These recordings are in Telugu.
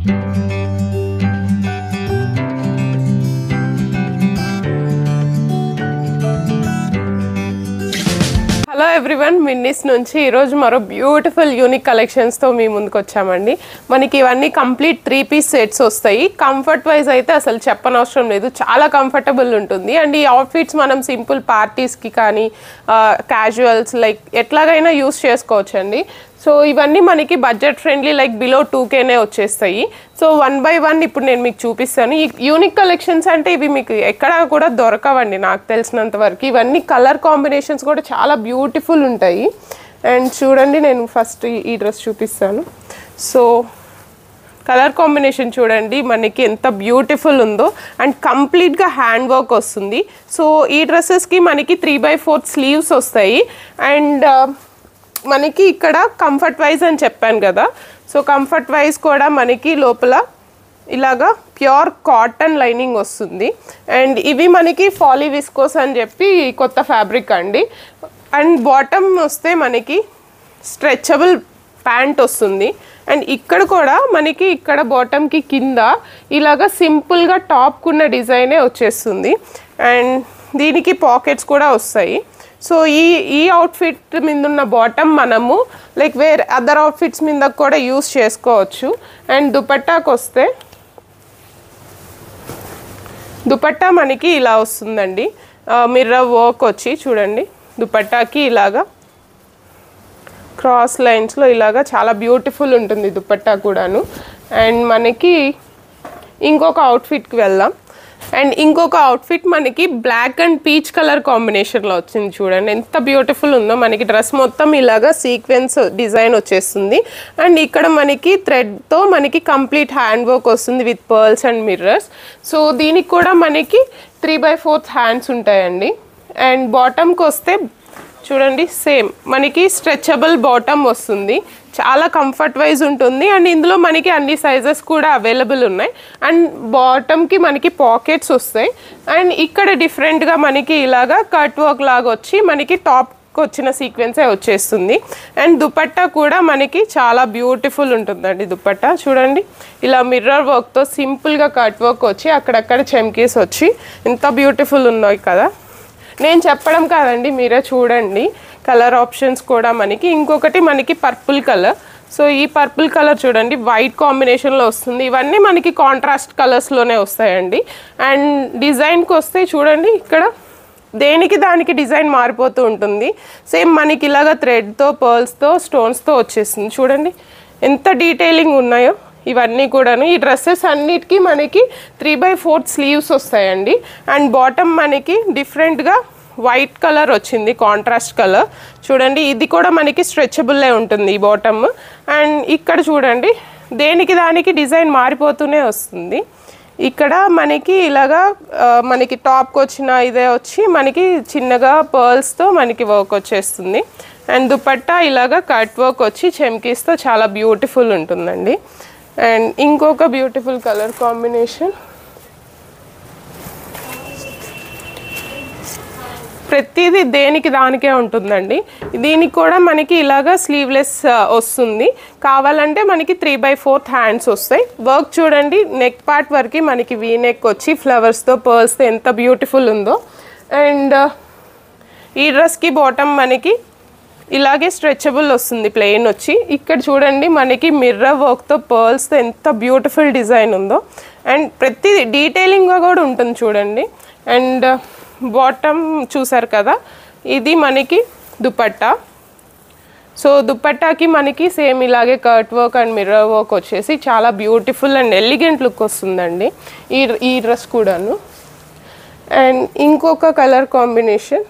హలో ఎవ్రీవన్, మిన్నిస్ నుంచి ఈరోజు మరో బ్యూటిఫుల్ యూనిక్ కలెక్షన్స్తో మీ ముందుకు వచ్చామండి. మనకి ఇవన్నీ కంప్లీట్ 3-piece సెట్స్ వస్తాయి. కంఫర్ట్ వైజ్ అయితే అసలు చెప్పనవసరం లేదు, చాలా కంఫర్టబుల్ ఉంటుంది. అండ్ ఈ అవుట్ఫిట్స్ మనం సింపుల్ పార్టీస్కి కానీ క్యాజువల్స్ లైక్ ఎట్లాగైనా యూస్ చేసుకోవచ్చండి. సో ఇవన్నీ మనకి బడ్జెట్ ఫ్రెండ్లీ, లైక్ బిలో 2Kనే వచ్చేస్తాయి. సో 1 by 1 ఇప్పుడు నేను మీకు చూపిస్తాను. ఈ యూనిక్ కలెక్షన్స్ అంటే ఇవి మీకు ఎక్కడా కూడా దొరకవండి నాకు తెలిసినంత వరకు. ఇవన్నీ కలర్ కాంబినేషన్స్ కూడా చాలా బ్యూటిఫుల్ ఉంటాయి. అండ్ చూడండి, నేను ఫస్ట్ ఈ డ్రెస్ చూపిస్తాను. సో కలర్ కాంబినేషన్ చూడండి మనకి ఎంత బ్యూటిఫుల్ ఉందో. అండ్ కంప్లీట్గా హ్యాండ్ వర్క్ వస్తుంది. సో ఈ డ్రెస్సెస్కి మనకి 3/4 స్లీవ్స్ వస్తాయి. అండ్ మనకి ఇక్కడ కంఫర్ట్ వైజ్ అని చెప్పాను కదా, సో కంఫర్ట్ వైజ్ కూడా మనకి లోపల ఇలాగా ప్యూర్ కాటన్ లైనింగ్ వస్తుంది. అండ్ ఇవి మనకి ఫాలీ విస్కోస్ అని చెప్పి కొత్త ఫ్యాబ్రిక్ అండి. అండ్ బాటమ్ వస్తే మనకి స్ట్రెచబుల్ ప్యాంట్ వస్తుంది. అండ్ ఇక్కడ కూడా మనకి ఇక్కడ బాటమ్కి కింద ఇలాగా సింపుల్గా టాప్కున్న డిజైనే వచ్చేస్తుంది. అండ్ దీనికి పాకెట్స్ కూడా వస్తాయి. సో ఈ అవుట్ఫిట్ మీద ఉన్న బాటమ్ మనము లైక్ వేరే అదర్ అవుట్ఫిట్స్ మీద కూడా యూస్ చేసుకోవచ్చు. అండ్ దుపట్టాకు వస్తే దుపట్టా మనకి ఇలా వస్తుందండి. మిర్రర్ వర్క్ వచ్చి చూడండి, దుపట్టాకి ఇలాగా క్రాస్ లైన్స్లో ఇలాగా చాలా బ్యూటిఫుల్ ఉంటుంది దుపట్టా కూడాను. అండ్ మనకి ఇంకొక అవుట్ఫిట్కి వెళ్దాం. అండ్ ఇంకొక అవుట్ఫిట్ మనకి బ్లాక్ అండ్ పీచ్ కలర్ కాంబినేషన్లో వచ్చింది. చూడండి ఎంత బ్యూటిఫుల్ ఉందో. మనకి డ్రెస్ మొత్తం ఇలాగా సీక్వెన్స్ డిజైన్ వచ్చేస్తుంది. అండ్ ఇక్కడ మనకి థ్రెడ్తో మనకి కంప్లీట్ హ్యాండ్ వర్క్ వస్తుంది with pearls and mirrors. So దీనికి కూడా మనకి 3/4 హ్యాండ్స్ ఉంటాయండి. అండ్ బాటమ్కి వస్తే చూడండి సేమ్ మనకి స్ట్రెచబుల్ బాటమ్ వస్తుంది, చాలా కంఫర్ట్ వైజ్ ఉంటుంది. అండ్ ఇందులో మనకి అన్ని సైజెస్ కూడా అవైలబుల్ ఉన్నాయి. అండ్ బాటమ్కి మనకి పాకెట్స్ వస్తాయి. అండ్ ఇక్కడ డిఫరెంట్గా మనకి ఇలాగా కట్ వర్క్ లాగా వచ్చి మనకి టాప్కి వచ్చిన సీక్వెన్సే వచ్చేస్తుంది. అండ్ దుపట్టా కూడా మనకి చాలా బ్యూటిఫుల్ ఉంటుందండి. దుపట్టా చూడండి ఇలా మిర్రర్ వర్క్తో సింపుల్గా కట్ వర్క్ వచ్చి అక్కడక్కడ చెమ్కీస్ వచ్చి ఎంత బ్యూటిఫుల్ ఉన్నాయి కదా. నేను చెప్పడం కాదండి, మీరే చూడండి. కలర్ ఆప్షన్స్ కూడా మనకి ఇంకొకటి మనకి పర్పుల్ కలర్. సో ఈ పర్పుల్ కలర్ చూడండి వైట్ కాంబినేషన్లో వస్తుంది. ఇవన్నీ మనకి కాంట్రాస్ట్ కలర్స్లోనే వస్తాయండి. అండ్ డిజైన్కి వస్తే చూడండి ఇక్కడ దేనికి దానికి డిజైన్ మారిపోతూ ఉంటుంది. సేమ్ మనకి ఇలాగ థ్రెడ్తో పర్ల్స్తో స్టోన్స్తో వచ్చేస్తుంది. చూడండి ఎంత డీటెయిలింగ్ ఉన్నాయో ఇవన్నీ కూడాను. ఈ డ్రెస్సెస్ అన్నిటికీ మనకి 3/4 స్లీవ్స్ వస్తాయండి. అండ్ బాటమ్ మనకి డిఫరెంట్గా వైట్ కలర్ వచ్చింది, కాంట్రాస్ట్ కలర్. చూడండి ఇది కూడా మనకి స్ట్రెచబుల్లే ఉంటుంది ఈ బాటమ్. అండ్ ఇక్కడ చూడండి దేనికి దానికి డిజైన్ మారిపోతూనే వస్తుంది. ఇక్కడ మనకి ఇలాగా మనకి టాప్కి వచ్చిన ఇదే వచ్చి మనకి చిన్నగా పర్ల్స్తో మనకి వర్క్ వచ్చేస్తుంది. అండ్ దుపట్టా ఇలాగా కట్ వర్క్ వచ్చి చెమ్కీస్తో చాలా బ్యూటిఫుల్ ఉంటుందండి. అండ్ ఇంకొక బ్యూటిఫుల్ కలర్ కాంబినేషన్, ప్రతిదీ దేనికి దానికే ఉంటుందండి. దీనికి కూడా మనకి ఇలాగా స్లీవ్లెస్ వస్తుంది. కావాలంటే మనకి 3/4 హ్యాండ్స్ వస్తాయి. వర్క్ చూడండి నెక్ పార్ట్ వరకు మనకి వీ నెక్ వచ్చి ఫ్లవర్స్తో పర్ల్స్తో ఎంత బ్యూటిఫుల్ ఉందో. అండ్ ఈ డ్రెస్కి బాటమ్ మనకి ఇలాగే స్ట్రెచబుల్ వస్తుంది, ప్లెయిన్ వచ్చి. ఇక్కడ చూడండి మనకి మిర్రర్ వర్క్తో పర్ల్స్తో ఎంత బ్యూటిఫుల్ డిజైన్ ఉందో. అండ్ ప్రతి డీటెయిలింగ్గా కూడా ఉంటుంది చూడండి. అండ్ బాటమ్ చూసారు కదా, ఇది మనకి దుపట్టా. సో దుపట్టాకి మనకి సేమ్ ఇలాగే cut work and mirror work వచ్చేసి చాలా బ్యూటిఫుల్ అండ్ ఎలిగెంట్ లుక్ వస్తుందండి ఈ డ్రెస్ కూడాను. అండ్ ఇంకొక కలర్ కాంబినేషన్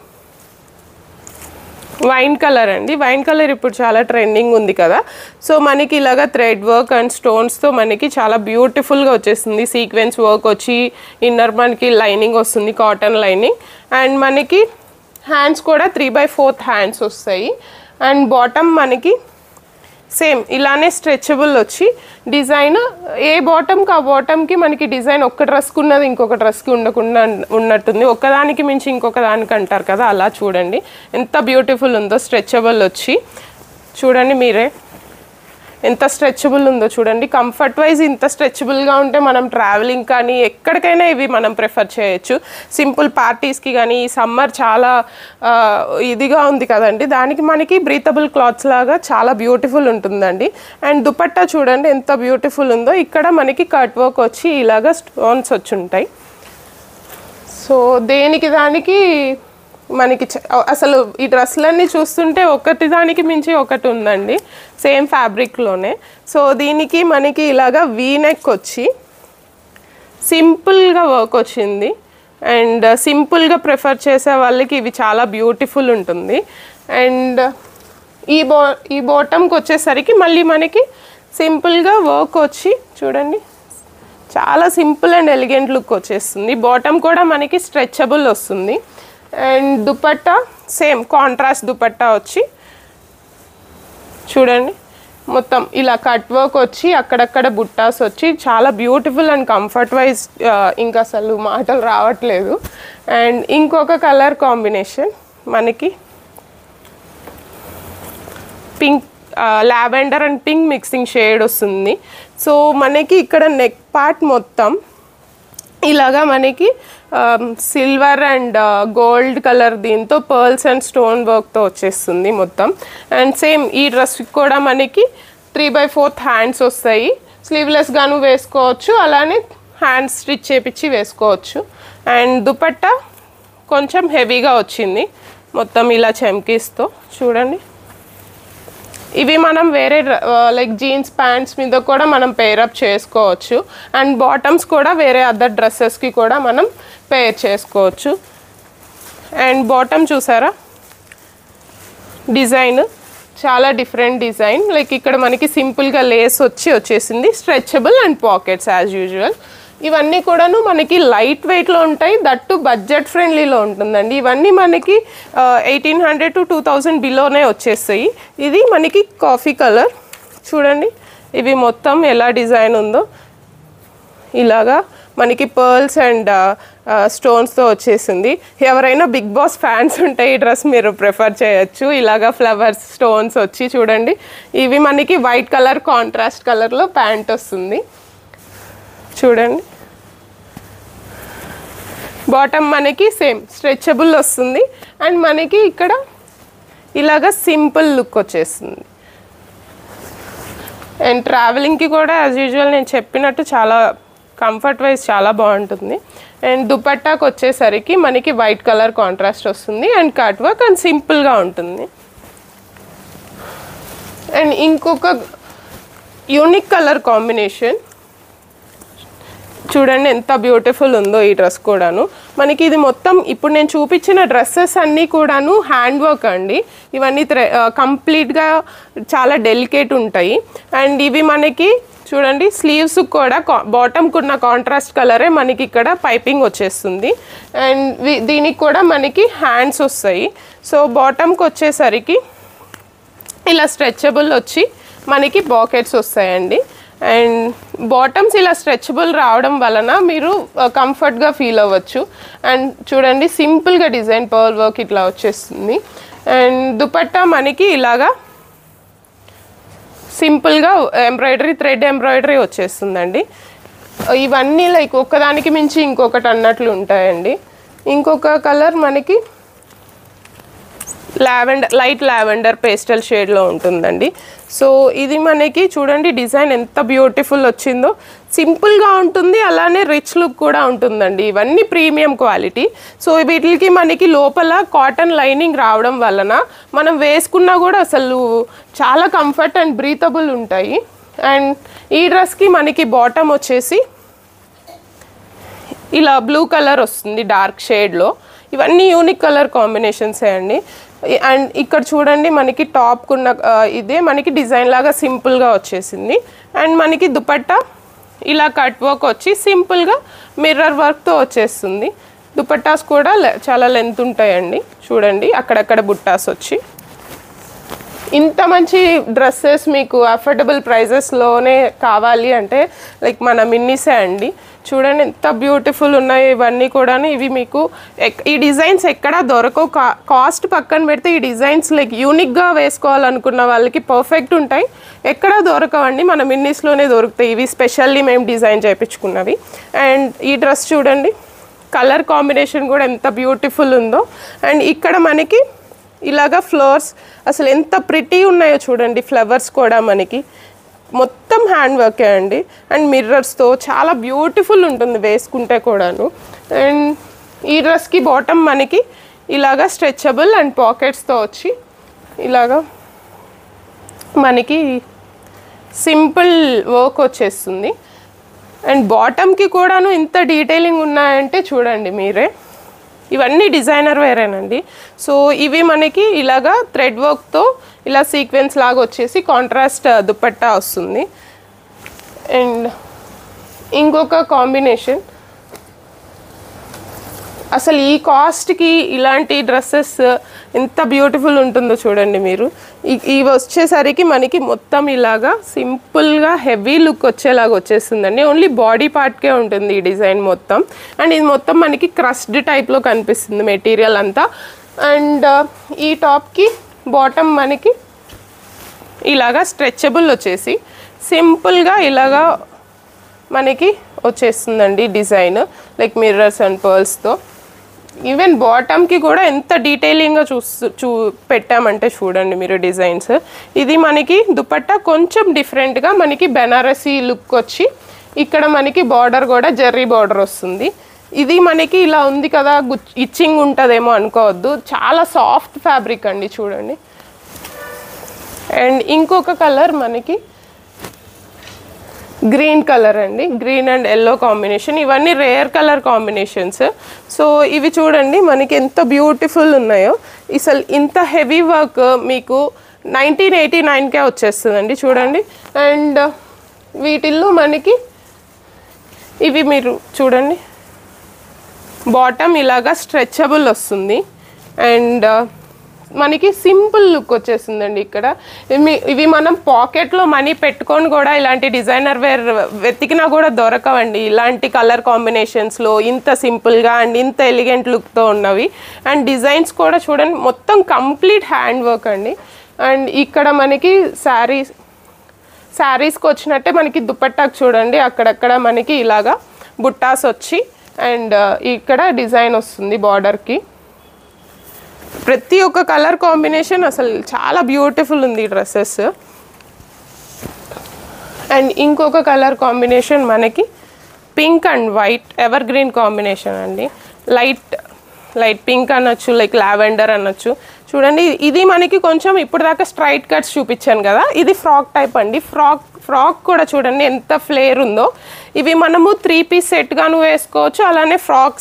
వైన్ కలర్ అండి. వైన్ కలర్ ఇప్పుడు చాలా ట్రెండింగ్ ఉంది కదా. సో మనకి ఇలాగా థ్రెడ్ వర్క్ అండ్ స్టోన్స్తో మనకి చాలా బ్యూటిఫుల్గా వచ్చేస్తుంది. సీక్వెన్స్ వర్క్ వచ్చి ఇన్నర్ మనకి లైనింగ్ వస్తుంది, కాటన్ లైనింగ్. అండ్ మనకి హ్యాండ్స్ కూడా 3/4 హ్యాండ్స్ వస్తాయి. అండ్ బాటమ్ మనకి సేమ్ ఇలానే స్ట్రెచబుల్ వచ్చి డిజైన్ ఏ బాటమ్కి ఆ బాటమ్కి మనకి డిజైన్ ఒక్క డ్రెస్కి ఉన్నది ఇంకొక డ్రెస్కి ఉండకుండా ఉన్నట్టుంది. ఒకదానికి మించి ఇంకొక దానికి అంటారు కదా, అలా చూడండి ఎంత బ్యూటిఫుల్ ఉందో. స్ట్రెచబుల్ వచ్చి చూడండి మీరే ఎంత స్ట్రెచబుల్ ఉందో చూడండి. కంఫర్ట్ వైజ్ ఇంత స్ట్రెచబుల్గా ఉంటే మనం ట్రావెలింగ్ కానీ ఎక్కడికైనా ఇవి మనం ప్రిఫర్ చేయొచ్చు. సింపుల్ పార్టీస్కి కానీ ఈ సమ్మర్ చాలా ఇదిగా ఉంది కదండి, దానికి మనకి బ్రీతబుల్ క్లాత్స్ లాగా చాలా బ్యూటిఫుల్ ఉంటుందండి. అండ్ దుపట్టా చూడండి ఎంత బ్యూటిఫుల్ ఉందో. ఇక్కడ మనకి కట్ వర్క్ వచ్చి ఇలాగా స్టోన్స్ వచ్చి ఉంటాయి. సో దేనికి దానికి మనకి అసలు ఈ డ్రెస్లన్నీ చూస్తుంటే ఒకటి దానికి మించి ఒకటి ఉందండి, సేమ్ ఫ్యాబ్రిక్లోనే. సో దీనికి మనకి ఇలాగా వీ నెక్ వచ్చి సింపుల్గా వర్క్ వచ్చింది. అండ్ సింపుల్గా ప్రిఫర్ చేసే వాళ్ళకి ఇవి చాలా బ్యూటిఫుల్ ఉంటుంది. అండ్ ఈ బాటమ్కి వచ్చేసరికి మళ్ళీ మనకి సింపుల్గా వర్క్ వచ్చి చూడండి చాలా సింపుల్ అండ్ ఎలిగెంట్ లుక్ వచ్చేస్తుంది. బాటమ్ కూడా మనకి స్ట్రెచబుల్ వస్తుంది. And dupatta same contrast dupatta వచ్చి చూడండి మొత్తం ఇలా కట్ వర్క్ వచ్చి అక్కడక్కడ బుట్టాస్ వచ్చి చాలా బ్యూటిఫుల్ అండ్ కంఫర్ట్ వైజ్ ఇంకా అసలు మాటలు రావట్లేదు. అండ్ ఇంకొక కలర్ కాంబినేషన్ మనకి pink, lavender and pink mixing shade వస్తుంది. సో మనకి ఇక్కడ నెక్ పార్ట్ మొత్తం ఇలాగా మనకి సిల్వర్ అండ్ గోల్డ్ కలర్ దీంతో పర్ల్స్ అండ్ స్టోన్ వర్క్తో వచ్చేస్తుంది మొత్తం. అండ్ సేమ్ ఈ డ్రెస్కి కూడా మనకి 3/4 హ్యాండ్స్ వస్తాయి. స్లీవ్లెస్గాను వేసుకోవచ్చు, అలానే హ్యాండ్స్ స్టిచ్ చేపించి వేసుకోవచ్చు. అండ్ దుపట్టా కొంచెం హెవీగా వచ్చింది మొత్తం ఇలా చమ్కీస్తో చూడండి. ఇవి మనం వేరే లైక్ జీన్స్ ప్యాంట్స్ మీద కూడా మనం పేరప్ చేసుకోవచ్చు. అండ్ బాటమ్స్ కూడా వేరే అదర్ డ్రెస్సెస్కి కూడా మనం పేర్ చేసుకోవచ్చు. అండ్ బాటమ్ చూసారా డిజైన్ చాలా డిఫరెంట్ డిజైన్. లైక్ ఇక్కడ మనకి సింపుల్గా లేస్ వచ్చేసింది, stretchable and pockets as usual. ఇవన్నీ కూడాను మనకి లైట్ వెయిట్లో ఉంటాయి, దట్టు బడ్జెట్ ఫ్రెండ్లీలో ఉంటుందండి. ఇవన్నీ మనకి 1800 to 2000 బిలోనే వచ్చేస్తాయి. ఇది మనకి కాఫీ కలర్ చూడండి, ఇవి మొత్తం ఎలా డిజైన్ ఉందో ఇలాగా మనకి పర్ల్స్ అండ్ స్టోన్స్తో వచ్చేసింది. ఎవరైనా బిగ్ బాస్ ఫ్యాన్స్ ఉంటే ఈ డ్రెస్ మీరు ప్రిఫర్ చేయొచ్చు. ఇలాగా ఫ్లవర్స్ స్టోన్స్ వచ్చి చూడండి, ఇవి మనకి వైట్ కలర్ కాంట్రాస్ట్ కలర్లో ప్యాంట్ వస్తుంది చూడండి. బాటమ్ మనకి సేమ్ స్ట్రెచబుల్ వస్తుంది. అండ్ మనకి ఇక్కడ ఇలాగ సింపుల్ లుక్ వచ్చేస్తుంది. అండ్ ట్రావెలింగ్కి కూడా యాజ్ యూజువల్ నేను చెప్పినట్టు చాలా కంఫర్ట్ వైజ్ చాలా బాగుంటుంది. అండ్ దుపట్టాకి వచ్చేసరికి మనకి వైట్ కలర్ కాంట్రాస్ట్ వస్తుంది అండ్ కట్ వర్క్ అండ్ సింపుల్గా ఉంటుంది. అండ్ ఇంకొక యూనిక్ కలర్ కాంబినేషన్ చూడండి ఎంత బ్యూటిఫుల్ ఉందో ఈ డ్రెస్ కూడాను. మనకి ఇది మొత్తం ఇప్పుడు నేను చూపించిన డ్రెస్సెస్ అన్నీ కూడాను హ్యాండ్ వర్క్ అండి. ఇవన్నీ కంప్లీట్గా చాలా డెలికేట్ ఉంటాయి. అండ్ ఇవి మనకి చూడండి స్లీవ్స్ కూడా బాటమ్కి ఉన్న కాంట్రాస్ట్ కలరే మనకి ఇక్కడ పైపింగ్ వచ్చేస్తుంది. అండ్ దీనికి కూడా మనకి హ్యాండ్స్ వస్తాయి. సో బాటమ్కి వచ్చేసరికి ఇలా స్ట్రెచబుల్ వచ్చి మనకి పాకెట్స్ వస్తాయండి. అండ్ బాటమ్స్ ఇలా స్ట్రెచబుల్ రావడం వలన మీరు కంఫర్ట్గా ఫీల్ అవ్వచ్చు. అండ్ చూడండి సింపుల్గా డిజైన్ పర్ల్ వర్క్ ఇట్లా వచ్చేస్తుంది. అండ్ దుపట్టా మనకి ఇలాగా సింపుల్గా ఎంబ్రాయిడరీ థ్రెడ్ ఎంబ్రాయిడరీ వచ్చేస్తుందండి. ఇవన్నీ లైక్ ఒకదానికి మించి ఇంకొకటి అన్నట్లు ఉంటాయండి. ఇంకొక కలర్ మనకి లైట్ లావెండర్ పేస్టల్ షేడ్లో ఉంటుందండి. సో ఇది మనకి చూడండి డిజైన్ ఎంత బ్యూటిఫుల్ వచ్చిందో. సింపుల్గా ఉంటుంది, అలానే రిచ్ లుక్ కూడా ఉంటుందండి. ఇవన్నీ ప్రీమియం క్వాలిటీ. సో వీటికి మనకి లోపల కాటన్ లైనింగ్ రావడం వలన మనం వేసుకున్నా కూడా అసలు చాలా కంఫర్ట్ అండ్ బ్రీతబుల్ ఉంటాయి. అండ్ ఈ డ్రెస్కి మనకి బాటమ్ వచ్చేసి ఇలా బ్లూ కలర్ వస్తుంది డార్క్ షేడ్లో. ఇవన్నీ యూనిక్ కలర్ కాంబినేషన్సే అండి. అండ్ ఇక్కడ చూడండి మనకి టాప్కున్న ఇదే మనకి డిజైన్ లాగా సింపుల్గా వచ్చేసింది. అండ్ మనకి దుపట్టా ఇలా కట్ వర్క్ వచ్చి సింపుల్గా మిర్రర్ వర్క్తో వచ్చేస్తుంది. దుపట్టాస్ కూడా చాలా లెంత్ ఉంటాయండి చూడండి, అక్కడక్కడ బుట్టాస్ వచ్చి. ఇంత మంచి డ్రెస్సెస్ మీకు అఫోర్డబుల్ ప్రైజెస్లోనే కావాలి అంటే లైక్ మన మిన్నీసే అండి. చూడండి ఎంత బ్యూటిఫుల్ ఉన్నాయి ఇవన్నీ కూడా. ఇవి మీకు ఈ డిజైన్స్ ఎక్కడా దొరకవు. కాస్ట్ పక్కన పెడితే ఈ డిజైన్స్ లైక్ యూనిక్గా వేసుకోవాలనుకున్న వాళ్ళకి పర్ఫెక్ట్ ఉంటాయి. ఎక్కడా దొరకవండి, మన మిన్నీస్లోనే దొరుకుతాయి. ఇవి స్పెషల్లీ మేము డిజైన్ చేయించుకున్నవి. అండ్ ఈ డ్రెస్ చూడండి, కలర్ కాంబినేషన్ కూడా ఎంత బ్యూటిఫుల్ ఉందో. అండ్ ఇక్కడ మనకి ఇలాగా ఫ్లవర్స్ అసలు ఎంత ప్రిటీ ఉన్నాయో చూడండి. ఫ్లవర్స్ కూడా మనకి మొత్తం హ్యాండ్ వర్కే అండి. అండ్ మిర్రర్స్తో చాలా బ్యూటిఫుల్ ఉంటుంది వేసుకుంటే కూడాను. అండ్ ఈ డ్రెస్కి బాటమ్ మనకి ఇలాగా స్ట్రెచబుల్ అండ్ పాకెట్స్తో వచ్చి ఇలాగా మనకి సింపుల్ వర్క్ వచ్చేస్తుంది. అండ్ బాటమ్కి కూడాను ఇంత డీటెయిలింగ్ ఉన్నాయంటే చూడండి మీరే. ఇవన్నీ డిజైనర్ వేరేనండి. సో ఇవి మనకి ఇలాగా థ్రెడ్ వర్క్తో ఇలా సీక్వెన్స్ లాగా వచ్చేసి కాంట్రాస్ట్ దుపట్టా వస్తుంది. అండ్ ఇంకొక కాంబినేషన్, అసలు ఈ కాస్ట్కి ఇలాంటి డ్రెస్సెస్ ఎంత బ్యూటిఫుల్ ఉంటుందో చూడండి మీరు. ఇవి వచ్చేసరికి మనకి మొత్తం ఇలాగా సింపుల్గా హెవీ లుక్ వచ్చేలాగా వచ్చేస్తుందండి. ఓన్లీ బాడీ పార్ట్కే ఉంటుంది ఈ డిజైన్ మొత్తం. అండ్ ఇది మొత్తం మనకి క్రస్డ్ టైప్లో కనిపిస్తుంది మెటీరియల్ అంతా. అండ్ ఈ టాప్కి బాటమ్ మనకి ఇలాగా స్ట్రెచబుల్ వచ్చేసి సింపుల్గా ఇలాగా మనకి వచ్చేస్తుందండి డిజైన్, లైక్ మిర్రర్స్ అండ్ పర్ల్స్తో. ఈవెన్ బాటమ్కి కూడా ఎంత డీటెయిలింగ్గా పెట్టామంటే చూడండి మీరు డిజైన్స్. ఇది మనకి దుపట్టా కొంచెం డిఫరెంట్గా మనకి బెనారసీ లుక్ వచ్చి ఇక్కడ మనకి బార్డర్ కూడా జెర్రీ బార్డర్ వస్తుంది. ఇది మనకి ఇలా ఉంది కదా, ఇచ్చింగ్ ఉంటుందేమో అనుకోవద్దు, చాలా సాఫ్ట్ ఫ్యాబ్రిక్ అండి చూడండి. అండ్ ఇంకొక కలర్ మనకి గ్రీన్ కలర్ అండి, గ్రీన్ అండ్ ఎల్లో కాంబినేషన్. ఇవన్నీ రేర్ కలర్ కాంబినేషన్స్. సో ఇవి చూడండి మనకి ఎంత బ్యూటిఫుల్ ఉన్నాయో. అసలు ఇంత హెవీ వర్క్ మీకు 1989కే వచ్చేస్తుందండి చూడండి. అండ్ వీటిల్లో మనకి ఇవి మీరు చూడండి, బాటమ్ ఇలాగా స్ట్రెచబుల్ వస్తుంది. అండ్ మనకి సింపుల్ లుక్ వచ్చేసిందండి. ఇక్కడ ఇవి మనం పాకెట్లో మనీ పెట్టుకొని కూడా ఇలాంటి డిజైనర్ వేర్ వెతికినా కూడా దొరకవండి ఇలాంటి కలర్ కాంబినేషన్స్లో ఇంత సింపుల్గా అండ్ ఇంత ఎలిగెంట్ లుక్తో ఉన్నవి. అండ్ డిజైన్స్ కూడా చూడండి మొత్తం కంప్లీట్ హ్యాండ్ వర్క్ అండి. అండ్ ఇక్కడ మనకి శారీస్కి వచ్చినట్టే మనకి దుపట్టాకు చూడండి అక్కడక్కడ మనకి ఇలాగా బుట్టాస్ వచ్చి అండ్ ఇక్కడ డిజైన్ వస్తుంది బార్డర్కి. ప్రతి ఒక్క కలర్ కాంబినేషన్ అసలు చాలా బ్యూటిఫుల్ ఉంది ఈ డ్రెస్సెస్. అండ్ ఇంకొక కలర్ కాంబినేషన్ మనకి pink and white ever green combination అండి. లైట్ పింక్ అనొచ్చు, లైక్ లావెండర్ అనొచ్చు. చూడండి ఇది మనకి కొంచెం ఇప్పుడు దాకా స్ట్రైట్ కట్స్ చూపించాను కదా, ఇది ఫ్రాక్ టైప్ అండి. ఫ్రాక్ కూడా చూడండి ఎంత ఫ్లేర్ ఉందో. ఇవి మనము 3 పీస్ సెట్గాను వేసుకోవచ్చు, అలానే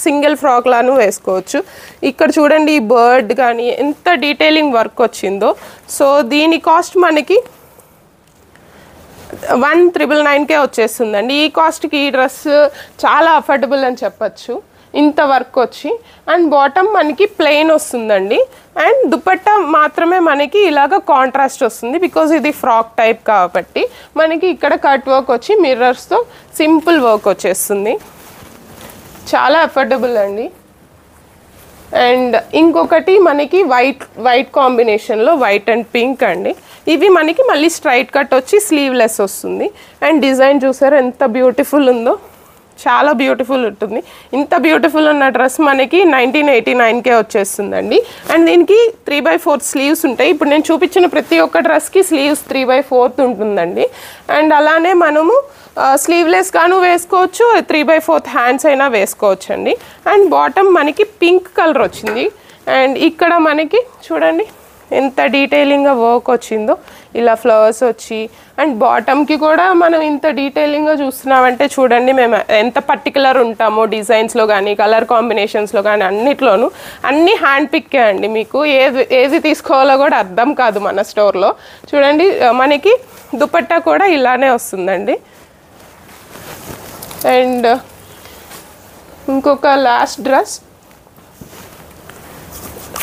సింగిల్ ఫ్రాక్ లాను వేసుకోవచ్చు. ఇక్కడ చూడండి ఈ బర్డ్ కానీ ఎంత డీటెయిలింగ్ వర్క్ వచ్చిందో. సో దీని కాస్ట్ మనకి 1999కే వచ్చేస్తుందండి. ఈ కాస్ట్కి ఈ డ్రెస్ చాలా అఫోర్డబుల్ అని చెప్పచ్చు, ఇంత వర్క్ వచ్చి. అండ్ బాటమ్ మనకి ప్లెయిన్ వస్తుందండి. అండ్ దుపట్టా మాత్రమే మనకి ఇలాగ కాంట్రాస్ట్ వస్తుంది, బికాజ్ ఇది ఫ్రాక్ టైప్ కాబట్టి. మనకి ఇక్కడ కట్ వర్క్ వచ్చి మిర్రర్స్తో సింపుల్ వర్క్ వచ్చేస్తుంది. చాలా అఫోర్డబుల్ అండి. అండ్ ఇంకొకటి మనకి వైట్ కాంబినేషన్లో వైట్ అండ్ పింక్ అండి. ఇవి మనకి మళ్ళీ స్ట్రైట్ కట్ వచ్చి స్లీవ్లెస్ వస్తుంది. అండ్ డిజైన్ చూసారు ఎంత బ్యూటిఫుల్ ఉందో, చాలా బ్యూటిఫుల్ ఉంటుంది. ఇంత బ్యూటిఫుల్ ఉన్న డ్రెస్ మనకి 1989కే వచ్చేస్తుందండి. అండ్ దీనికి 3/4 స్లీవ్స్ ఉంటాయి. ఇప్పుడు నేను చూపించిన ప్రతి ఒక్క డ్రెస్కి స్లీవ్స్ 3/4 ఉంటుందండి. అండ్ అలానే మనము స్లీవ్లెస్ గాను వేసుకోవచ్చు, 3/4 హ్యాండ్స్ అయినా వేసుకోవచ్చు అండి. అండ్ బాటమ్ మనకి పింక్ కలర్ వచ్చింది. అండ్ ఇక్కడ మనకి చూడండి ఎంత డీటెయిలింగ్గా వర్క్ వచ్చిందో, ఇలా ఫ్లవర్స్ వచ్చి. అండ్ బాటమ్కి కూడా మనం ఇంత డీటెయిలింగ్గా చూస్తున్నామంటే చూడండి మేము ఎంత పర్టికులర్ ఉంటామో డిజైన్స్లో కానీ కలర్ కాంబినేషన్స్లో కానీ అన్నిట్లోనూ. అన్నీ హ్యాండ్ పిక్కే అండి. మీకు ఏది తీసుకోవాలో కూడా అర్థం కాదు మన స్టోర్లో. చూడండి మనకి దుపట్టా కూడా ఇలానే వస్తుందండి. అండ్ ఇంకొక లాస్ట్ డ్రెస్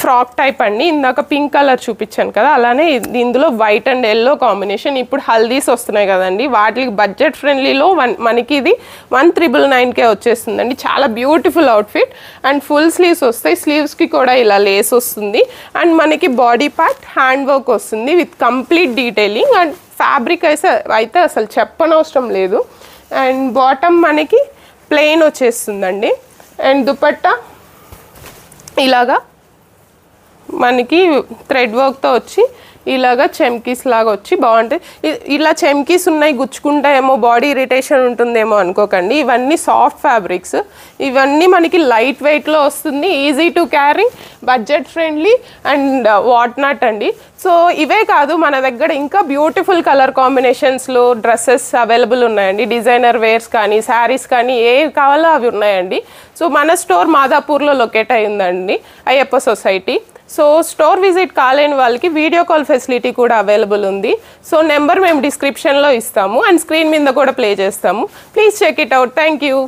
ఫ్రాక్ టైప్ అండి. ఇందాక పింక్ కలర్ చూపించాను కదా, అలానే ఇందులో వైట్ అండ్ ఎల్లో కాంబినేషన్. ఇప్పుడు హల్దీస్ వస్తున్నాయి కదండి, వాటికి బడ్జెట్ ఫ్రెండ్లీలో మనకి ఇది 1,999కే వచ్చేస్తుందండి. చాలా beautiful outfit. And full sleeves వస్తాయి, స్లీవ్స్కి కూడా ఇలా లేస్ వస్తుంది. అండ్ మనకి బాడీ పార్ట్ హ్యాండ్ వర్క్ వస్తుంది with complete detailing. And fabric అయితే అసలు చెప్పనవసరం లేదు. అండ్ బాటమ్ మనకి ప్లెయిన్ వచ్చేస్తుందండి. అండ్ దుపట్టా ఇలాగా మనకి థ్రెడ్ వర్క్తో వచ్చి ఇలాగా చెమ్కీస్ లాగా వచ్చి బాగుంటాయి. ఇలా చెమ్కీస్ ఉన్నాయి గుచ్చుకుంటాయేమో, బాడీ ఇరిటేషన్ ఉంటుందేమో అనుకోకండి. ఇవన్నీ సాఫ్ట్ ఫ్యాబ్రిక్స్, ఇవన్నీ మనకి లైట్ వెయిట్లో వస్తుంది, easy to carry, budget friendly and what not అండి. సో ఇవే కాదు, మన దగ్గర ఇంకా బ్యూటిఫుల్ కలర్ కాంబినేషన్స్లో డ్రెస్సెస్ అవైలబుల్ ఉన్నాయండి. డిజైనర్ వేర్స్ కానీ శారీస్ కానీ ఏవి కావాలో అవి ఉన్నాయండి. సో మన స్టోర్ మాదాపూర్లో లొకేట్ అయ్యిందండి, Ayyappa society. So store visit కాలేని వాళ్ళకి వీడియో కాల్ ఫెసిలిటీ కూడా అవైలబుల్ ఉంది. సో నెంబర్ మేము డిస్క్రిప్షన్లో ఇస్తాము అండ్ స్క్రీన్ మీద కూడా ప్లే చేస్తాము. Please check it out. Thank you.